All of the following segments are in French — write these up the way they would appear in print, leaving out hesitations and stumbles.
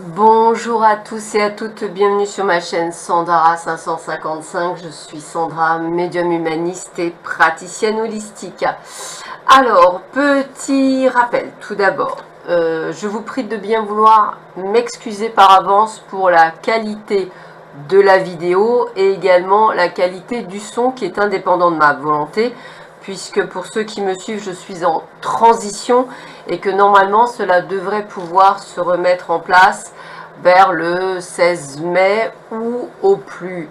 Bonjour à tous et à toutes, bienvenue sur ma chaîne Sandra 555. Je suis Sandra, médium humaniste et praticienne holistique. Alors, petit rappel tout d'abord. Je vous prie de bien vouloir m'excuser par avance pour la qualité de la vidéo et également la qualité du son qui est indépendant de ma volonté, puisque pour ceux qui me suivent, je suis en transition et que normalement cela devrait pouvoir se remettre en place vers le 16 mai ou au plus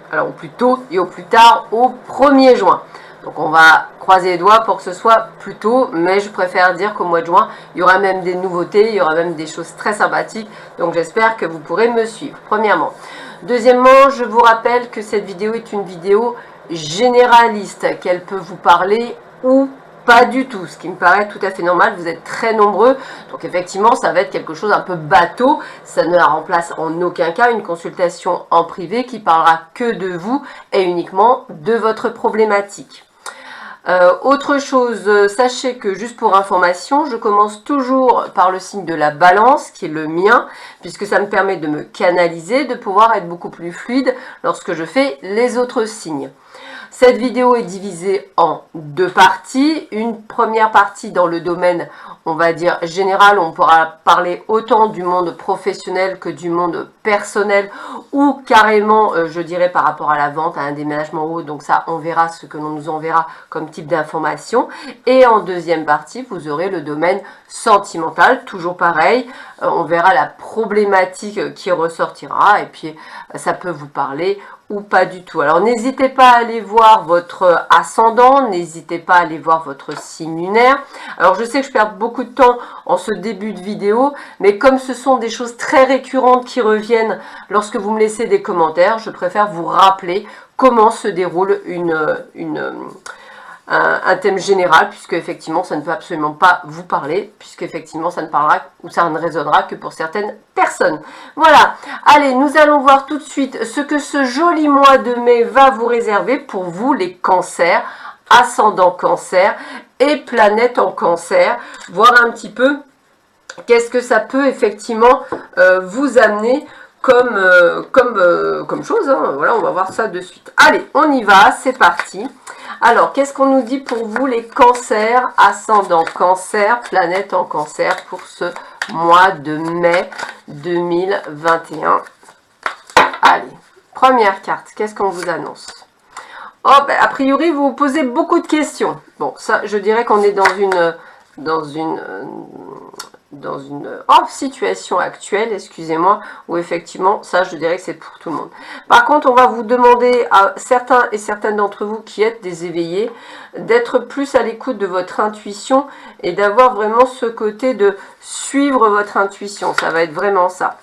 tôt et au plus tard au 1er juin. Donc on va croiser les doigts pour que ce soit plus tôt, mais je préfère dire qu'au mois de juin, il y aura même des nouveautés, il y aura même des choses très sympathiques, donc j'espère que vous pourrez me suivre, premièrement. Deuxièmement, je vous rappelle que cette vidéo est une vidéo généraliste, qu'elle peut vous parler ou pas du tout, ce qui me paraît tout à fait normal. Vous êtes très nombreux, donc effectivement ça va être quelque chose un peu bateau. Ça ne remplace en aucun cas une consultation en privé qui parlera que de vous et uniquement de votre problématique. Autre chose, sachez que juste pour information, je commence toujours par le signe de la balance, qui est le mien, puisque ça me permet de me canaliser, de pouvoir être beaucoup plus fluide lorsque je fais les autres signes. Cette vidéo est divisée en deux parties. Une première partie dans le domaine, on va dire, général. On pourra parler autant du monde professionnel que du monde personnel ou carrément, je dirais, par rapport à la vente, à un déménagement ou autre. Donc ça, on verra ce que l'on nous enverra comme type d'information. Et en deuxième partie, vous aurez le domaine sentimental, toujours pareil. On verra la problématique qui ressortira et puis ça peut vous parler ou pas du tout. Alors n'hésitez pas à aller voir votre ascendant, n'hésitez pas à aller voir votre signe lunaire. Alors je sais que je perds beaucoup de temps en ce début de vidéo, mais comme ce sont des choses très récurrentes qui reviennent lorsque vous me laissez des commentaires, je préfère vous rappeler comment se déroule un thème général, puisque effectivement ça ne peut absolument pas vous parler, puisque effectivement ça ne parlera ou ça ne résonnera que pour certaines personnes. Voilà, allez, nous allons voir tout de suite ce que ce joli mois de mai va vous réserver pour vous les cancers, ascendant cancer et planète en cancer, voir un petit peu qu'est-ce que ça peut effectivement vous amener comme chose, hein. Voilà, on va voir ça de suite. Allez, on y va, c'est parti. Alors, qu'est-ce qu'on nous dit pour vous les cancers, ascendant cancer, planète en cancer pour ce mois de mai 2021? Allez, première carte, qu'est-ce qu'on vous annonce? Oh, ben, a priori, vous vous posez beaucoup de questions. Bon, ça, je dirais qu'on est dans une situation actuelle, excusez-moi, où effectivement, ça je dirais que c'est pour tout le monde. Par contre, on va vous demander à certains et certaines d'entre vous qui êtes des éveillés, d'être plus à l'écoute de votre intuition et d'avoir vraiment ce côté de suivre votre intuition, ça va être vraiment ça.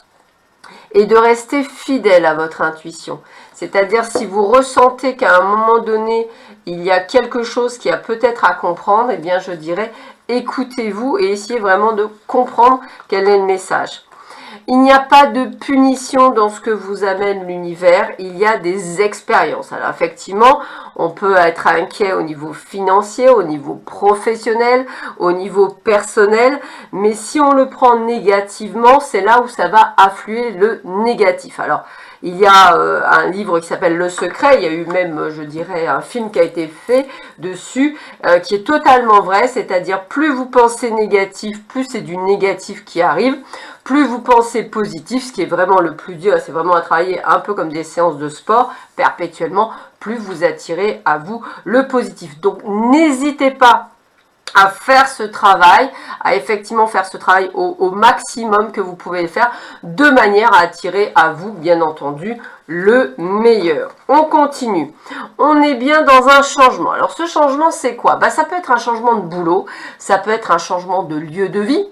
Et de rester fidèle à votre intuition. C'est-à-dire si vous ressentez qu'à un moment donné, il y a quelque chose qui a peut-être à comprendre, eh bien je dirais écoutez-vous et essayez vraiment de comprendre quel est le message. Il n'y a pas de punition dans ce que vous amène l'univers, il y a des expériences. Alors effectivement, on peut être inquiet au niveau financier, au niveau professionnel, au niveau personnel, mais si on le prend négativement, c'est là où ça va affluer le négatif. Alors, il y a un livre qui s'appelle Le Secret, il y a eu même, je dirais, un film qui a été fait dessus, qui est totalement vrai, c'est-à-dire plus vous pensez négatif, plus c'est du négatif qui arrive, plus vous pensez positif, ce qui est vraiment le plus dur, c'est vraiment à travailler un peu comme des séances de sport, perpétuellement, plus vous attirez à vous le positif. Donc n'hésitez pas à faire ce travail, à effectivement faire ce travail au maximum que vous pouvez le faire, de manière à attirer à vous, bien entendu, le meilleur. On continue. On est bien dans un changement. Alors ce changement, c'est quoi? Ça peut être un changement de boulot, ça peut être un changement de lieu de vie,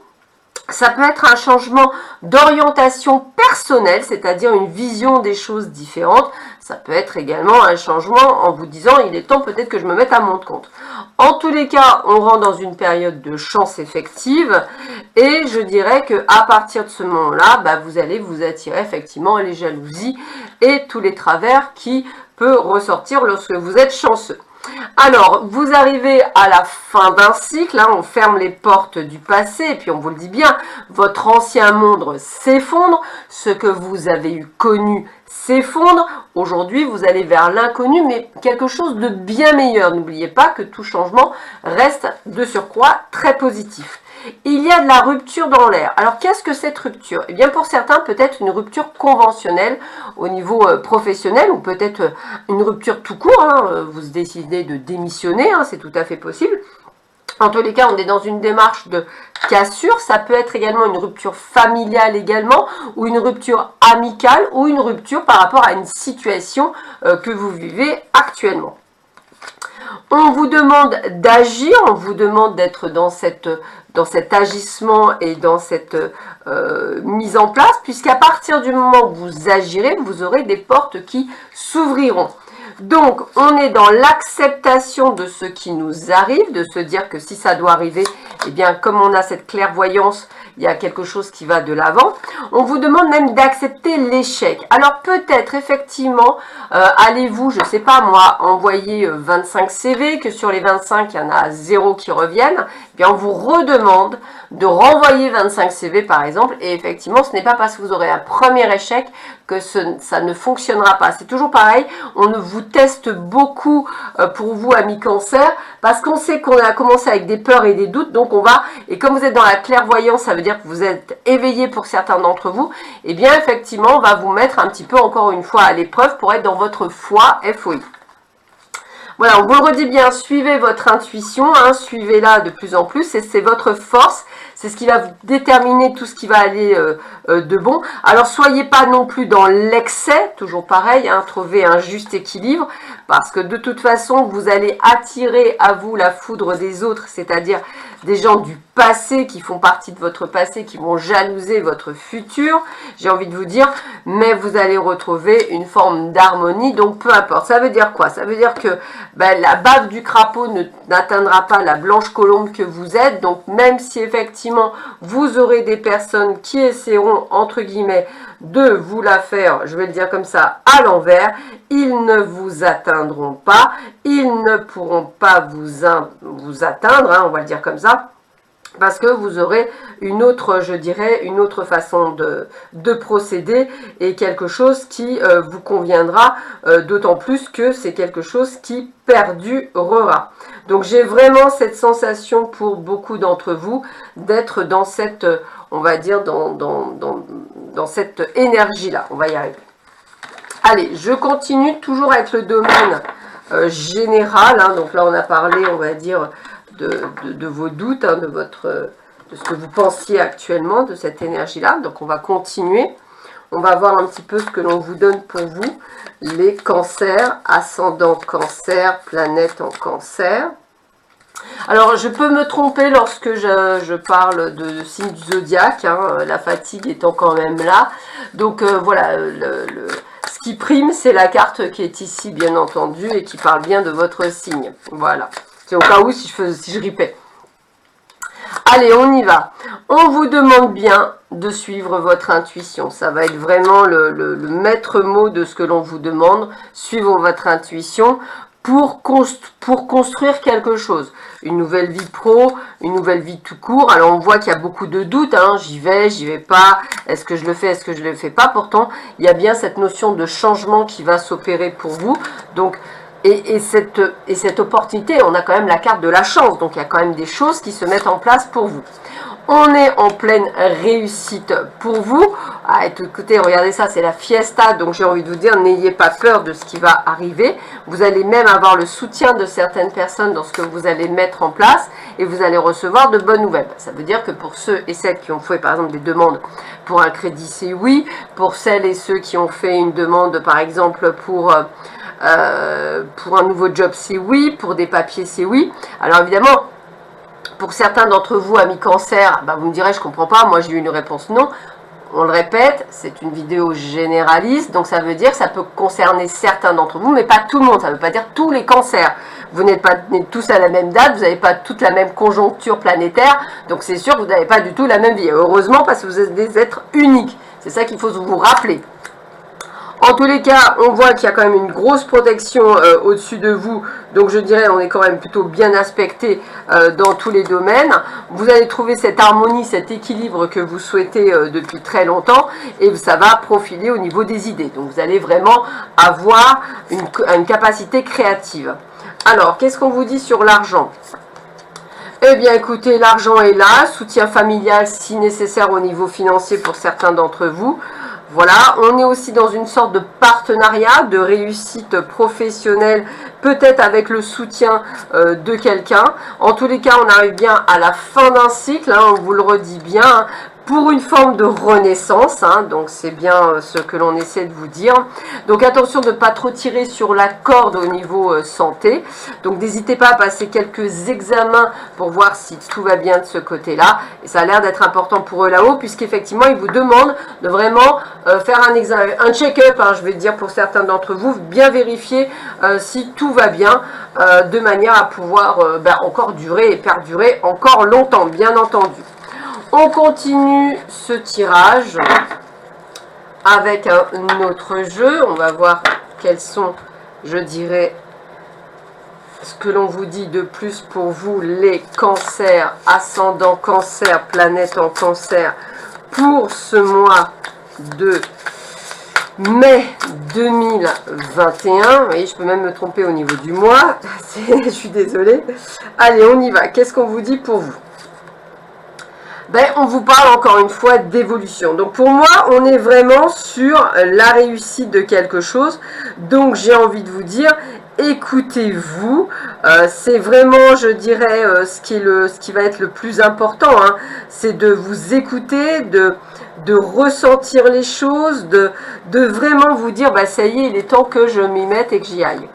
ça peut être un changement d'orientation personnelle, c'est-à-dire une vision des choses différentes. Ça peut être également un changement en vous disant il est temps peut-être que je me mette à mon compte. En tous les cas, on rentre dans une période de chance effective et je dirais que à partir de ce moment-là, vous allez vous attirer effectivement les jalousies et tous les travers qui peuvent ressortir lorsque vous êtes chanceux. Alors, vous arrivez à la fin d'un cycle, hein, on ferme les portes du passé, et puis on vous le dit bien, votre ancien monde s'effondre, ce que vous avez eu connu s'effondre. Aujourd'hui, vous allez vers l'inconnu, mais quelque chose de bien meilleur. N'oubliez pas que tout changement reste de surcroît très positif. Il y a de la rupture dans l'air. Alors, qu'est-ce que cette rupture? Eh bien, pour certains, peut-être une rupture conventionnelle au niveau professionnel, ou peut-être une rupture tout court. Hein, vous décidez de démissionner, hein, c'est tout à fait possible. En tous les cas, on est dans une démarche de cassure. Ça peut être également une rupture familiale également, ou une rupture amicale, ou une rupture par rapport à une situation que vous vivez actuellement. On vous demande d'agir, on vous demande d'être dans cet agissement et dans cette mise en place, puisqu'à partir du moment où vous agirez, vous aurez des portes qui s'ouvriront. Donc, on est dans l'acceptation de ce qui nous arrive, de se dire que si ça doit arriver, eh bien, comme on a cette clairvoyance, il y a quelque chose qui va de l'avant. On vous demande même d'accepter l'échec. Alors, peut-être, effectivement, allez-vous, je ne sais pas moi, envoyer 25 CV, que sur les 25, il y en a 0 qui reviennent. Eh bien, on vous redemande de renvoyer 25 CV, par exemple, et effectivement, ce n'est pas parce que vous aurez un premier échec que ça ne fonctionnera pas. C'est toujours pareil, on vous teste beaucoup pour vous, amis cancer, parce qu'on sait qu'on a commencé avec des peurs et des doutes, donc on va, et comme vous êtes dans la clairvoyance, ça veut dire que vous êtes éveillé pour certains d'entre vous, et bien effectivement, on va vous mettre un petit peu encore une fois à l'épreuve pour être dans votre foi FOI. Voilà, on vous le redit bien, suivez votre intuition, hein, suivez-la de plus en plus, et c'est votre force, c'est ce qui va vous déterminer tout ce qui va aller de bon. Alors, soyez pas non plus dans l'excès, toujours pareil, hein, trouvez un juste équilibre, parce que de toute façon, vous allez attirer à vous la foudre des autres, c'est-à-dire des gens du passé qui font partie de votre passé, qui vont jalouser votre futur, j'ai envie de vous dire, mais vous allez retrouver une forme d'harmonie, donc peu importe. Ça veut dire quoi? Ça veut dire que la bave du crapaud n'atteindra pas la blanche colombe que vous êtes, donc même si effectivement vous aurez des personnes qui essaieront, entre guillemets, de vous la faire, je vais le dire comme ça, à l'envers, ils ne vous atteindront pas, ils ne pourront pas vous atteindre, hein, on va le dire comme ça, parce que vous aurez une autre, je dirais, une autre façon de procéder et quelque chose qui vous conviendra, d'autant plus que c'est quelque chose qui perdurera. Donc j'ai vraiment cette sensation pour beaucoup d'entre vous d'être dans cette, on va dire, dans cette énergie-là. On va y arriver. Allez, je continue toujours avec le domaine général. Hein, donc là, on a parlé, on va dire, de vos doutes, hein, de ce que vous pensiez actuellement, de cette énergie-là. Donc, on va continuer. On va voir un petit peu ce que l'on vous donne pour vous. Les cancers, ascendant cancer, planète en cancer. Alors, je peux me tromper lorsque je parle de signes du zodiaque, hein, la fatigue étant quand même là. Donc, voilà, ce qui prime, c'est la carte qui est ici, bien entendu, et qui parle bien de votre signe. Voilà. C'est au cas où si je ripais. Allez, on y va. On vous demande bien de suivre votre intuition. Ça va être vraiment le maître mot de ce que l'on vous demande. Suivons votre intuition pour construire quelque chose. Une nouvelle vie pro, une nouvelle vie tout court. Alors, on voit qu'il y a beaucoup de doutes. Hein. J'y vais pas. Est-ce que je le fais, est-ce que je le fais pas? Pourtant, il y a bien cette notion de changement qui va s'opérer pour vous. Donc, et cette opportunité, on a quand même la carte de la chance. Donc, il y a quand même des choses qui se mettent en place pour vous. On est en pleine réussite pour vous. Ah, écoutez, regardez ça, c'est la fiesta. Donc, j'ai envie de vous dire, n'ayez pas peur de ce qui va arriver. Vous allez même avoir le soutien de certaines personnes dans ce que vous allez mettre en place. Et vous allez recevoir de bonnes nouvelles. Ça veut dire que pour ceux et celles qui ont fait, par exemple, des demandes pour un crédit, c'est oui. Pour celles et ceux qui ont fait une demande, par exemple, pour un nouveau job, c'est oui. Pour des papiers, c'est oui. Alors, évidemment, pour certains d'entre vous, amis cancer, vous me direz, je comprends pas, moi j'ai eu une réponse non. On le répète, c'est une vidéo généraliste, donc ça veut dire que ça peut concerner certains d'entre vous, mais pas tout le monde, ça ne veut pas dire tous les cancers. Vous n'êtes pas nés tous à la même date, vous n'avez pas toute la même conjoncture planétaire, donc c'est sûr que vous n'avez pas du tout la même vie. Heureusement, parce que vous êtes des êtres uniques, c'est ça qu'il faut vous rappeler. En tous les cas, on voit qu'il y a quand même une grosse protection au-dessus de vous. Donc je dirais on est quand même plutôt bien aspecté dans tous les domaines. Vous allez trouver cette harmonie, cet équilibre que vous souhaitez depuis très longtemps. Et ça va profiler au niveau des idées. Donc vous allez vraiment avoir une capacité créative. Alors, qu'est-ce qu'on vous dit sur l'argent ? Eh bien, écoutez, l'argent est là, soutien familial si nécessaire au niveau financier pour certains d'entre vous. Voilà, on est aussi dans une sorte de partenariat, de réussite professionnelle, peut-être avec le soutien de quelqu'un. En tous les cas, on arrive bien à la fin d'un cycle, hein, on vous le redit bien, hein, pour une forme de renaissance, hein, donc c'est bien ce que l'on essaie de vous dire. Donc attention de ne pas trop tirer sur la corde au niveau santé. Donc n'hésitez pas à passer quelques examens pour voir si tout va bien de ce côté-là. Et ça a l'air d'être important pour eux là-haut, puisqu'effectivement, ils vous demandent de vraiment faire un check-up, hein, je vais dire pour certains d'entre vous, bien vérifier si tout va bien, de manière à pouvoir encore durer et perdurer encore longtemps, bien entendu. On continue ce tirage avec un autre jeu. On va voir quels sont, je dirais, ce que l'on vous dit de plus pour vous, les cancers, ascendant cancer, planète en cancer, pour ce mois de mai 2021. Vous voyez, je peux même me tromper au niveau du mois. Je suis désolée. Allez, on y va. Qu'est-ce qu'on vous dit pour vous ? On vous parle encore une fois d'évolution. Donc pour moi, on est vraiment sur la réussite de quelque chose. Donc j'ai envie de vous dire, écoutez-vous. C'est vraiment, je dirais, ce qui va être le plus important. Hein. C'est de vous écouter, de ressentir les choses, de vraiment vous dire, ça y est, il est temps que je m'y mette et que j'y aille.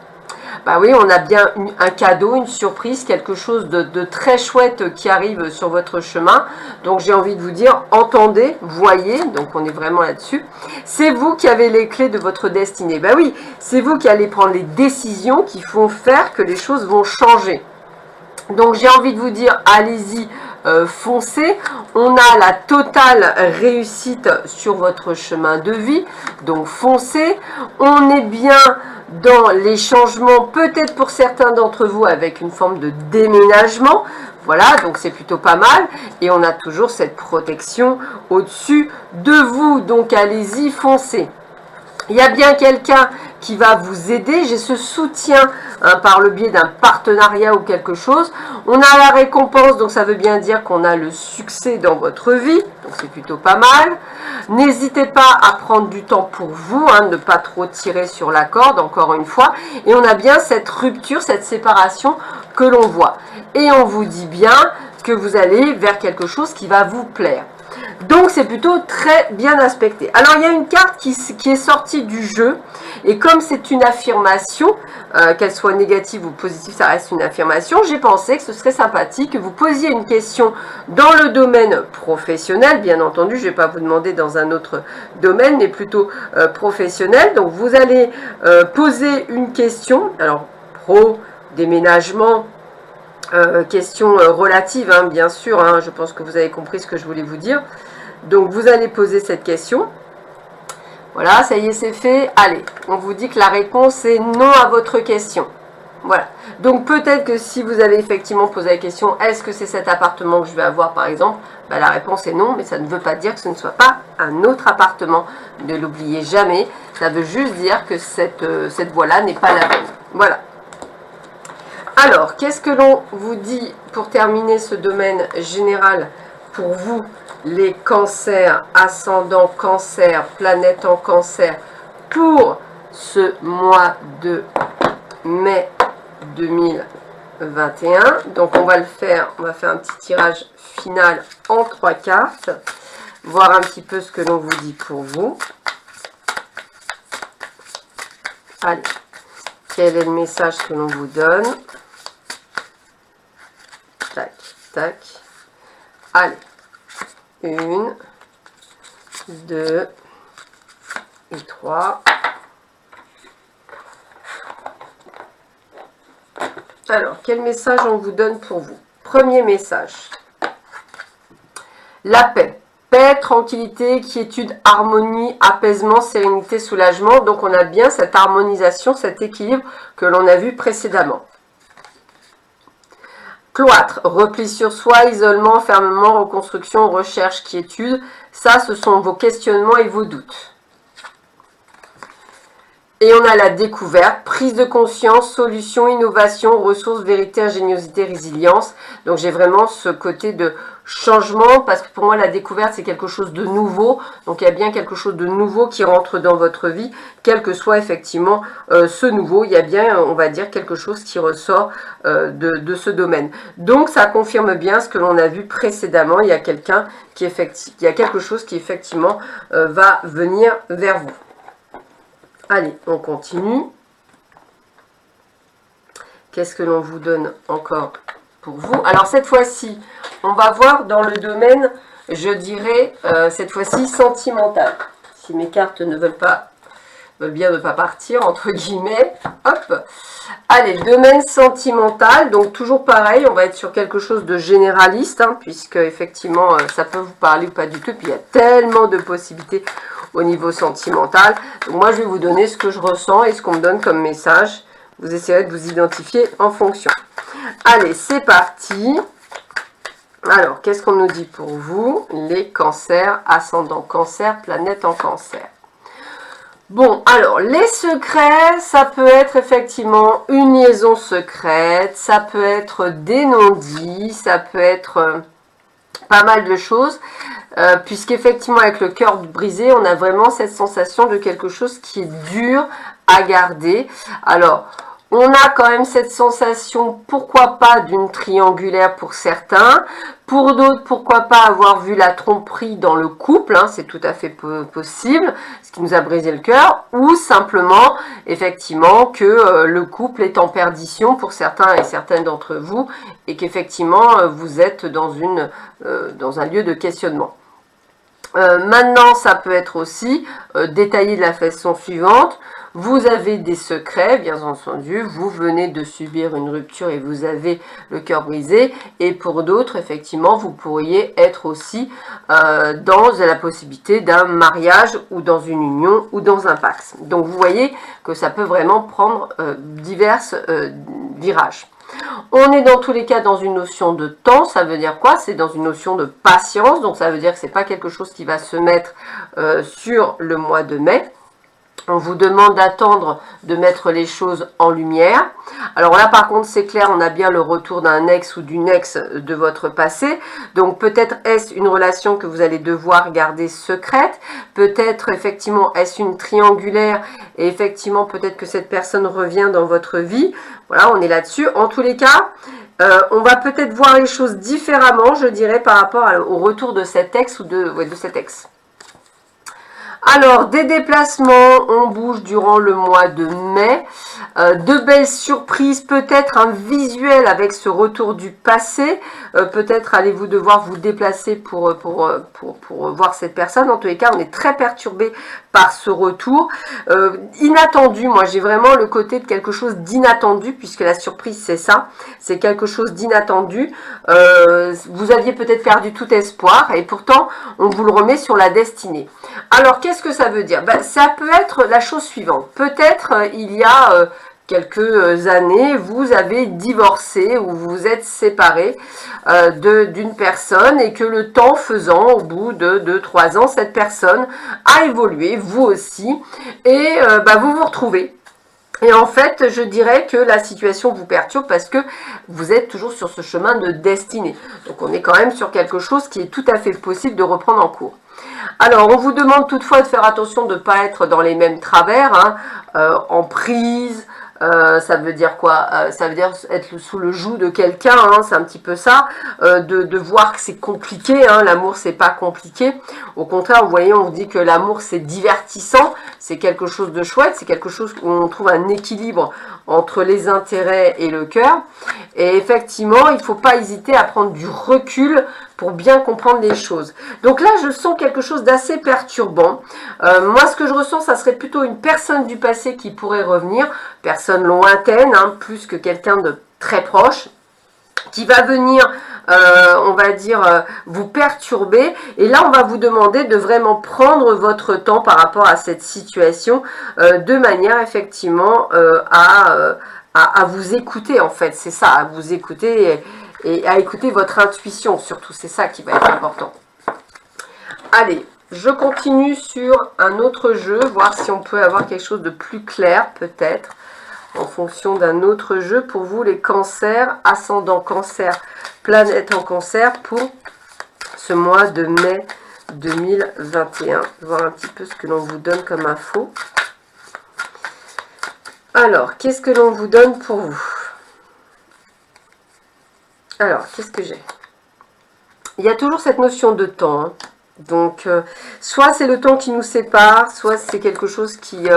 Oui, on a bien un cadeau, une surprise, quelque chose de très chouette qui arrive sur votre chemin. Donc j'ai envie de vous dire, entendez, voyez, donc on est vraiment là-dessus. C'est vous qui avez les clés de votre destinée. Oui, c'est vous qui allez prendre les décisions qui font faire que les choses vont changer. Donc j'ai envie de vous dire, allez-y, foncez. On a la totale réussite sur votre chemin de vie, donc foncez. On est bien dans les changements, peut-être pour certains d'entre vous avec une forme de déménagement. Voilà, donc c'est plutôt pas mal. Et on a toujours cette protection au-dessus de vous. Donc allez-y, foncez. Il y a bien quelqu'un qui va vous aider. J'ai ce soutien par le biais d'un partenariat ou quelque chose. On a la récompense, donc ça veut bien dire qu'on a le succès dans votre vie. Donc c'est plutôt pas mal. N'hésitez pas à prendre du temps pour vous, ne pas trop tirer sur la corde, encore une fois. Et on a bien cette rupture, cette séparation que l'on voit. Et on vous dit bien que vous allez vers quelque chose qui va vous plaire. Donc c'est plutôt très bien aspecté. Alors il y a une carte qui est sortie du jeu, et comme c'est une affirmation, qu'elle soit négative ou positive, ça reste une affirmation, j'ai pensé que ce serait sympathique que vous posiez une question dans le domaine professionnel. Bien entendu, je ne vais pas vous demander dans un autre domaine, mais plutôt professionnel. Donc vous allez poser une question, alors pro, déménagement, question relative, bien sûr, je pense que vous avez compris ce que je voulais vous dire. Donc vous allez poser cette question. Voilà, ça y est, c'est fait. Allez, on vous dit que la réponse est non à votre question. Voilà. Donc peut-être que si vous avez effectivement posé la question, est-ce que c'est cet appartement que je vais avoir par exemple, la réponse est non, mais ça ne veut pas dire que ce ne soit pas un autre appartement. Ne l'oubliez jamais. Ça veut juste dire que cette voie-là n'est pas la bonne. Voilà. Alors, qu'est-ce que l'on vous dit pour terminer ce domaine général pour vous, les cancers, ascendant cancer, planète en cancer, pour ce mois de mai 2021. Donc, on va faire un petit tirage final en 3 cartes, voir un petit peu ce que l'on vous dit pour vous. Allez, quel est le message que l'on vous donne ? Tac, tac. Allez. 1, 2 et 3. Alors, quel message on vous donne pour vous? Premier message. La paix. Paix, tranquillité, quiétude, harmonie, apaisement, sérénité, soulagement. Donc on a bien cette harmonisation, cet équilibre que l'on a vu précédemment. Cloître, repli sur soi, isolement, enfermement, reconstruction, recherche, quiétude. Ça, ce sont vos questionnements et vos doutes. Et on a la découverte, prise de conscience, solution, innovation, ressources, vérité, ingéniosité, résilience. Donc j'ai vraiment ce côté de changement, parce que pour moi la découverte c'est quelque chose de nouveau. Donc il y a bien quelque chose de nouveau qui rentre dans votre vie, quel que soit effectivement ce nouveau. Il y a bien, on va dire, quelque chose qui ressort de ce domaine. Donc ça confirme bien ce que l'on a vu précédemment. Il y a quelqu'un qui il y a quelque chose qui effectivement va venir vers vous. Allez, on continue. Qu'est-ce que l'on vous donne encore pour vous? Alors, cette fois-ci, on va voir dans le domaine, je dirais, cette fois-ci, sentimental. Si mes cartes ne veulent bien ne pas partir, entre guillemets. Hop. Allez, domaine sentimental. Donc, toujours pareil, on va être sur quelque chose de généraliste, hein, puisque, effectivement, ça peut vous parler ou pas du tout. Puis, il y a tellement de possibilités au niveau sentimental. Donc moi, je vais vous donner ce que je ressens et ce qu'on me donne comme message. Vous essayerez de vous identifier en fonction. Allez, c'est parti. Alors, qu'est-ce qu'on nous dit pour vous? Les cancers, ascendant cancer, planète en cancer. Bon, alors, les secrets, ça peut être effectivement une liaison secrète, ça peut être des non-dits, ça peut être pas mal de choses. Puisqu'effectivement avec le cœur brisé, on a vraiment cette sensation de quelque chose qui est dur à garder. Alors, on a quand même cette sensation, pourquoi pas, d'une triangulaire pour certains. Pour d'autres, pourquoi pas avoir vu la tromperie dans le couple, hein, c'est tout à fait possible, ce qui nous a brisé le cœur. Ou simplement, effectivement, que le couple est en perdition pour certains et certaines d'entre vous, et qu'effectivement, vous êtes dans un lieu de questionnement. Maintenant, ça peut être aussi détaillé de la façon suivante. Vous avez des secrets, bien entendu. Vous venez de subir une rupture et vous avez le cœur brisé. Et pour d'autres, effectivement, vous pourriez être aussi dans la possibilité d'un mariage ou dans une union ou dans un pax. Donc, vous voyez que ça peut vraiment prendre divers virages. On est dans tous les cas dans une notion de temps. Ça veut dire quoi? C'est dans une notion de patience. Donc ça veut dire que ce n'est pas quelque chose qui va se mettre sur le mois de mai. On vous demande d'attendre de mettre les choses en lumière. Alors là, par contre, c'est clair, on a bien le retour d'un ex ou d'une ex de votre passé. Donc peut-être est-ce une relation que vous allez devoir garder secrète. Peut-être, effectivement, est-ce une triangulaire. Et effectivement, peut-être que cette personne revient dans votre vie. Voilà, on est là-dessus. En tous les cas, on va peut-être voir les choses différemment, je dirais, par rapport au retour de cet ex ou de cet ex. Alors, des déplacements, on bouge durant le mois de mai. De belles surprises, peut-être un visuel avec ce retour du passé. Peut-être allez-vous devoir vous déplacer pour voir cette personne. En tous les cas, on est très perturbé par ce retour. Inattendu, moi j'ai vraiment le côté de quelque chose d'inattendu, puisque la surprise c'est ça. C'est quelque chose d'inattendu. Vous aviez peut-être perdu tout espoir et pourtant on vous le remet sur la destinée. Alors, qu'est-ce que ça veut dire? Ça peut être la chose suivante. Peut-être il y a quelques années, vous avez divorcé ou vous vous êtes séparé d'une personne et que le temps faisant, au bout de 2-3 ans, cette personne a évolué, vous aussi, et vous vous retrouvez. Et en fait, je dirais que la situation vous perturbe parce que vous êtes toujours sur ce chemin de destinée. Donc, on est quand même sur quelque chose qui est tout à fait possible de reprendre en cours. Alors, on vous demande toutefois de faire attention de ne pas être dans les mêmes travers, hein, en prise. Ça veut dire quoi? Ça veut dire être sous le joug de quelqu'un, hein, c'est un petit peu ça, de voir que c'est compliqué, hein, l'amour c'est pas compliqué, au contraire, vous voyez, on vous dit que l'amour c'est divertissant, c'est quelque chose de chouette, c'est quelque chose où on trouve un équilibre entre les intérêts et le cœur, et effectivement, il ne faut pas hésiter à prendre du recul pour bien comprendre les choses. Donc là, je sens quelque chose d'assez perturbant. Moi, ce que je ressens, ça serait plutôt une personne du passé qui pourrait revenir, personne lointaine, hein, plus que quelqu'un de très proche. qui va venir, on va dire, vous perturber. Et là, on va vous demander de vraiment prendre votre temps par rapport à cette situation, de manière effectivement à vous écouter, en fait. C'est ça, à vous écouter et à écouter votre intuition, surtout. C'est ça qui va être important. Allez, je continue sur un autre jeu, voir si on peut avoir quelque chose de plus clair, peut-être, en fonction d'un autre jeu pour vous, les cancers, ascendant cancer, planète en cancer, pour ce mois de mai 2021. Voir un petit peu ce que l'on vous donne comme info. Alors, qu'est-ce que l'on vous donne pour vous? Alors, qu'est-ce que j'ai? Il y a toujours cette notion de temps, hein. Donc, soit c'est le temps qui nous sépare, soit c'est quelque chose qui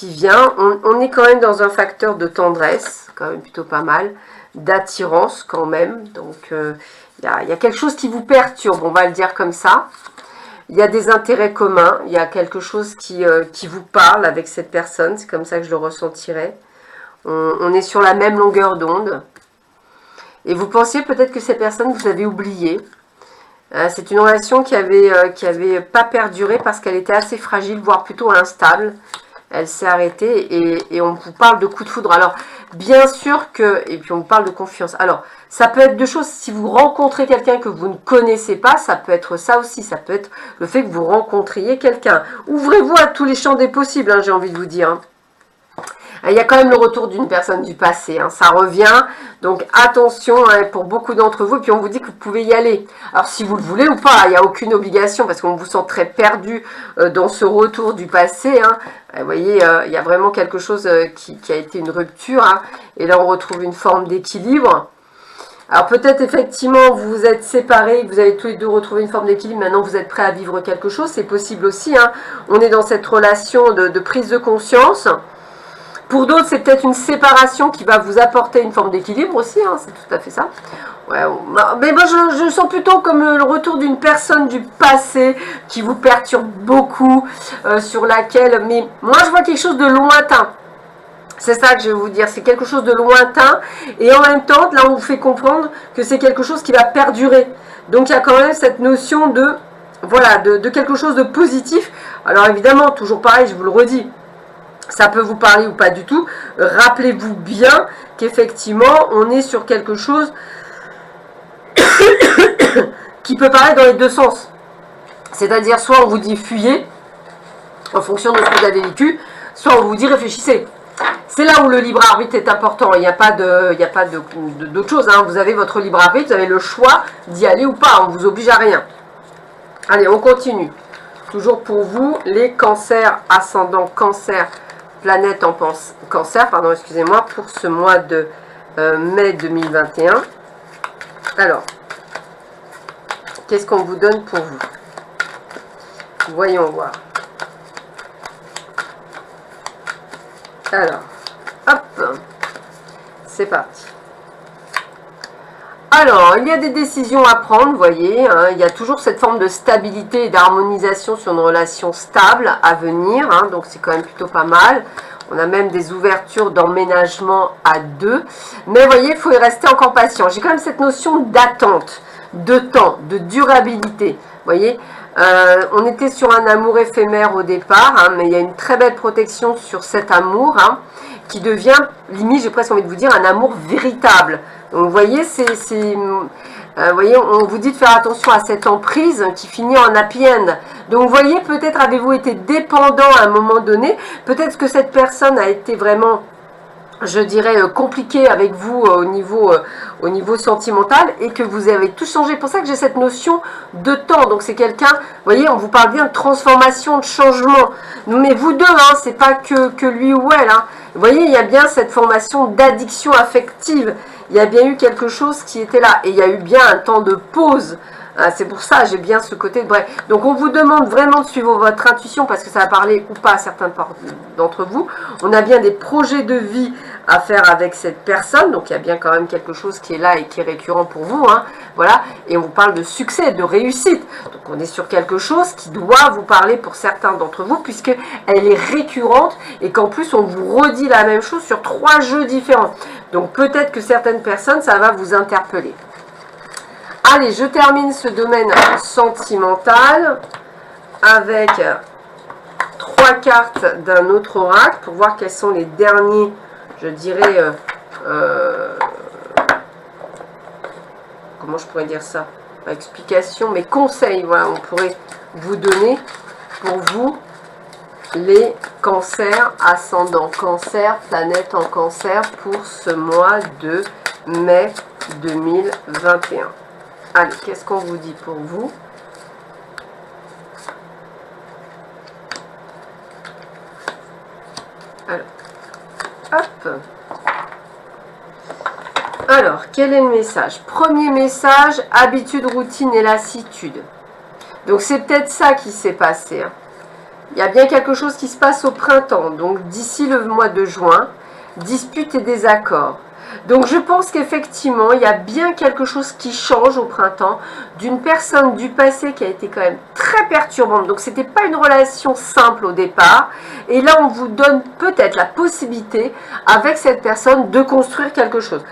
vient. On est quand même dans un facteur de tendresse, quand même plutôt pas mal, d'attirance quand même. Donc, il y a quelque chose qui vous perturbe, on va le dire comme ça. Il y a des intérêts communs, il y a quelque chose qui vous parle avec cette personne, c'est comme ça que je le ressentirais. On est sur la même longueur d'onde. Et vous pensiez peut-être que cette personne, vous avez oublié. C'est une relation qui avait pas perduré parce qu'elle était assez fragile, voire plutôt instable. Elle s'est arrêtée et on vous parle de coup de foudre. Alors, bien sûr que... Et puis, on vous parle de confiance. Alors, ça peut être deux choses. Si vous rencontrez quelqu'un que vous ne connaissez pas, ça peut être ça aussi. Ça peut être le fait que vous rencontriez quelqu'un. Ouvrez-vous à tous les champs des possibles, hein, j'ai envie de vous dire. Hein. Il y a quand même le retour d'une personne du passé, hein, ça revient, donc attention hein, pour beaucoup d'entre vous, et puis on vous dit que vous pouvez y aller. Alors si vous le voulez ou pas, il n'y a aucune obligation, parce qu'on vous sent très perdu dans ce retour du passé. Hein. Vous voyez, il y a vraiment quelque chose qui a été une rupture, hein, et là on retrouve une forme d'équilibre. Alors peut-être effectivement vous vous êtes séparés, vous avez tous les deux retrouvé une forme d'équilibre, maintenant vous êtes prêts à vivre quelque chose, c'est possible aussi. Hein. On est dans cette relation de prise de conscience. Pour d'autres, c'est peut-être une séparation qui va vous apporter une forme d'équilibre aussi, hein, c'est tout à fait ça. Ouais, mais moi, je sens plutôt comme le retour d'une personne du passé qui vous perturbe beaucoup, sur laquelle... Mais moi, je vois quelque chose de lointain. C'est ça que je vais vous dire, c'est quelque chose de lointain. Et en même temps, là, on vous fait comprendre que c'est quelque chose qui va perdurer. Donc, il y a quand même cette notion de... Voilà, de quelque chose de positif. Alors, évidemment, toujours pareil, je vous le redis. Ça peut vous parler ou pas du tout. Rappelez-vous bien qu'effectivement, on est sur quelque chose qui peut paraître dans les deux sens. C'est-à-dire, soit on vous dit fuyez, en fonction de ce que vous avez vécu, soit on vous dit réfléchissez. C'est là où le libre arbitre est important. Il n'y a pas d'autre chose. Hein. Vous avez votre libre arbitre, vous avez le choix d'y aller ou pas. On ne vous oblige à rien. Allez, on continue. Toujours pour vous, les cancers, ascendant cancer, planète en cancer, pardon, excusez-moi, pour ce mois de mai 2021. Alors, qu'est-ce qu'on vous donne pour vous? Voyons voir. Alors, hop, c'est parti. Alors, il y a des décisions à prendre, vous voyez, hein, il y a toujours cette forme de stabilité et d'harmonisation sur une relation stable à venir, hein, donc c'est quand même plutôt pas mal. On a même des ouvertures d'emménagement à deux. Mais vous voyez, il faut y rester encore patient. J'ai quand même cette notion d'attente, de temps, de durabilité. Vous voyez, on était sur un amour éphémère au départ, hein, mais il y a une très belle protection sur cet amour, hein, qui devient, limite, j'ai presque envie de vous dire, un amour véritable. Donc vous voyez, voyez, on vous dit de faire attention à cette emprise qui finit en happy end. Donc vous voyez, peut-être avez-vous été dépendant à un moment donné, peut-être que cette personne a été vraiment, je dirais, compliquée avec vous au niveau sentimental et que vous avez tout changé. C'est pour ça que j'ai cette notion de temps. Donc c'est quelqu'un, vous voyez, on vous parle bien de transformation, de changement. Mais vous deux, hein, c'est pas que lui ou elle. Hein. Vous voyez, il y a bien cette formation d'addiction affective. Il y a bien eu quelque chose qui était là. Et il y a eu bien un temps de pause C'est pour ça, j'ai bien ce côté. Bref, donc on vous demande vraiment de suivre votre intuition parce que ça va parler ou pas à certains d'entre vous. On a bien des projets de vie à faire avec cette personne, donc il y a bien quand même quelque chose qui est là et qui est récurrent pour vous. Hein, voilà, et on vous parle de succès, de réussite. Donc on est sur quelque chose qui doit vous parler pour certains d'entre vous puisque elle est récurrente et qu'en plus on vous redit la même chose sur 3 jeux différents. Donc peut-être que certaines personnes, ça va vous interpeller. Allez, je termine ce domaine sentimental avec 3 cartes d'un autre oracle pour voir quels sont les derniers, je dirais, comment je pourrais dire ça, pas explication, mais conseils, voilà, on pourrait vous donner pour vous les cancers, ascendant cancer, planète en cancer pour ce mois de mai 2021. Allez, qu'est-ce qu'on vous dit pour vous? Alors, hop. Alors, quel est le message? Premier message, habitude, routine et lassitude. Donc, c'est peut-être ça qui s'est passé. Hein. Il y a bien quelque chose qui se passe au printemps. Donc, d'ici le mois de juin, disputes et désaccords. Donc je pense qu'effectivement, il y a bien quelque chose qui change au printemps d'une personne du passé qui a été quand même très perturbante. Donc ce n'était pas une relation simple au départ. Et là, on vous donne peut-être la possibilité avec cette personne de construire quelque chose.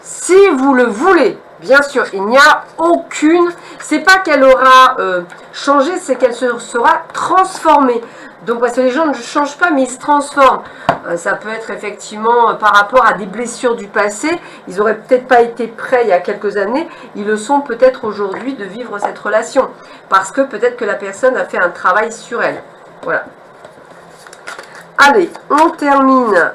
Si vous le voulez, bien sûr, il n'y a aucune... C'est pas qu'elle aura changé, c'est qu'elle se sera transformée. Donc, parce que les gens ne changent pas, mais ils se transforment. Ça peut être effectivement par rapport à des blessures du passé. Ils n'auraient peut-être pas été prêts il y a quelques années. Ils le sont peut-être aujourd'hui de vivre cette relation. Parce que peut-être que la personne a fait un travail sur elle. Voilà. Allez, on termine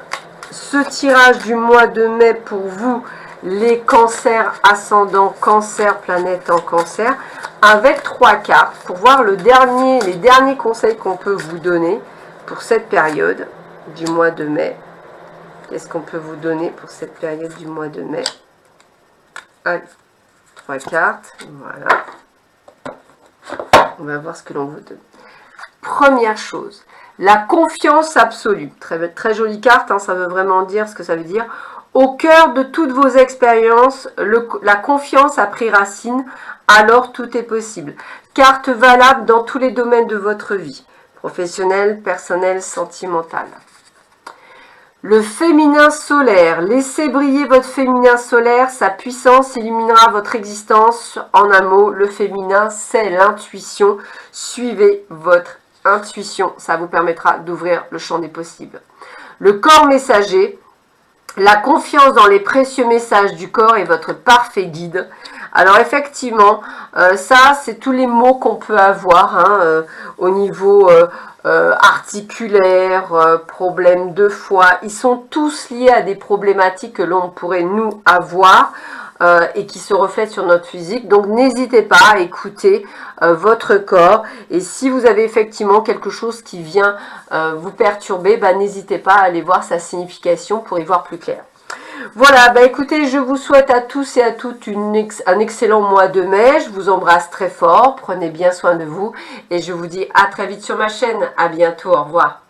ce tirage du mois de mai pour vous, les cancers ascendants, cancer, planète en cancer, avec 3 cartes pour voir les derniers conseils qu'on peut vous donner pour cette période du mois de mai. Qu'est-ce qu'on peut vous donner pour cette période du mois de mai? Allez, 3 cartes, voilà. On va voir ce que l'on vous donne. Première chose, la confiance absolue. Très, très jolie carte, hein, ça veut vraiment dire ce que ça veut dire. Au cœur de toutes vos expériences, la confiance a pris racine, alors tout est possible. Carte valable dans tous les domaines de votre vie, professionnel, personnel, sentimental. Le féminin solaire, laissez briller votre féminin solaire, sa puissance illuminera votre existence. En un mot, le féminin, c'est l'intuition. Suivez votre intuition, ça vous permettra d'ouvrir le champ des possibles. Le corps messager, la confiance dans les précieux messages du corps est votre parfait guide. Alors effectivement, ça c'est tous les mots qu'on peut avoir hein, au niveau articulaire, problème de foie. Ils sont tous liés à des problématiques que l'on pourrait nous avoir et qui se reflètent sur notre physique. Donc n'hésitez pas à écouter votre corps. Et si vous avez effectivement quelque chose qui vient vous perturber, bah, n'hésitez pas à aller voir sa signification pour y voir plus clair. Voilà, bah écoutez, je vous souhaite à tous et à toutes un excellent mois de mai. Je vous embrasse très fort, prenez bien soin de vous et je vous dis à très vite sur ma chaîne. À bientôt, au revoir.